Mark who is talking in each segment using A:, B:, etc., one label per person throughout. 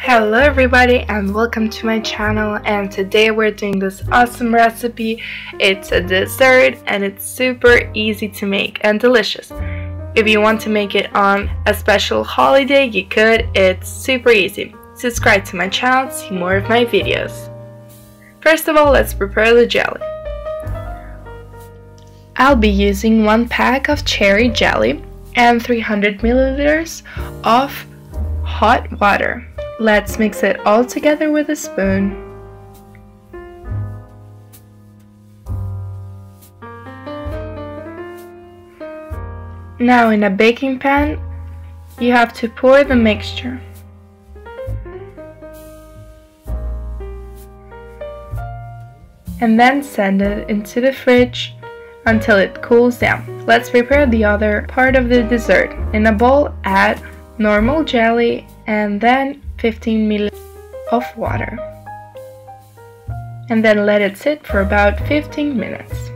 A: Hello everybody and welcome to my channel, and today we're doing this awesome recipe. It's a dessert and it's super easy to make and delicious. If you want to make it on a special holiday, you could. It's super easy. Subscribe to my channel to see more of my videos. First of all, let's prepare the jelly. I'll be using 1 pack of cherry jelly and 300 milliliters of hot water. Let's mix it all together with a spoon. Now in a baking pan, you have to pour the mixture. And then send it into the fridge until it cools down. Let's prepare the other part of the dessert. In a bowl, add normal jelly and then 15 ml of water, and then let it sit for about 15 minutes.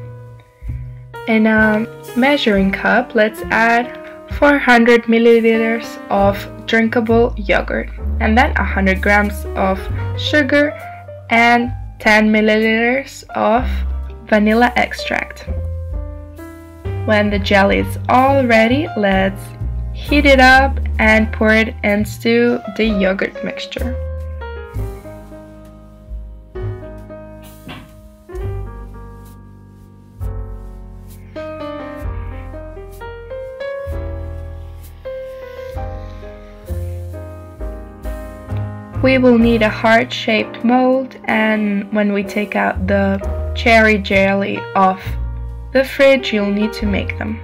A: In a measuring cup, let's add 400 milliliters of drinkable yogurt, and then 100 grams of sugar and 10 milliliters of vanilla extract. When the jelly is all ready, let's heat it up and pour it into the yogurt mixture. We will need a heart-shaped mold, and when we take out the cherry jelly off the fridge, you'll need to make them.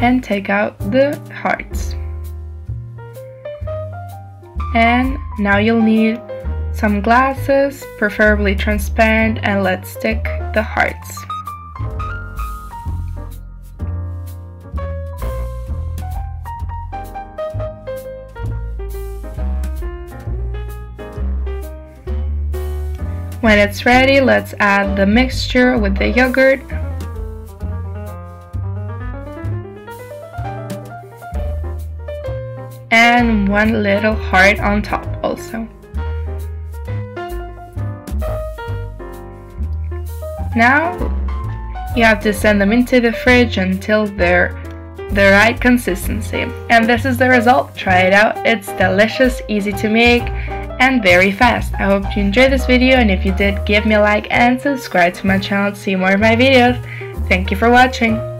A: And take out the hearts. And now you'll need some glasses, preferably transparent, and let's stick the hearts. When it's ready, let's add the mixture with the yogurt. And 1 little heart on top also. Now you have to send them into the fridge until they're the right consistency. And this is the result. Try it out. It's delicious, easy to make, and very fast. I hope you enjoyed this video, and if you did, give me a like and subscribe to my channel to see more of my videos. Thank you for watching.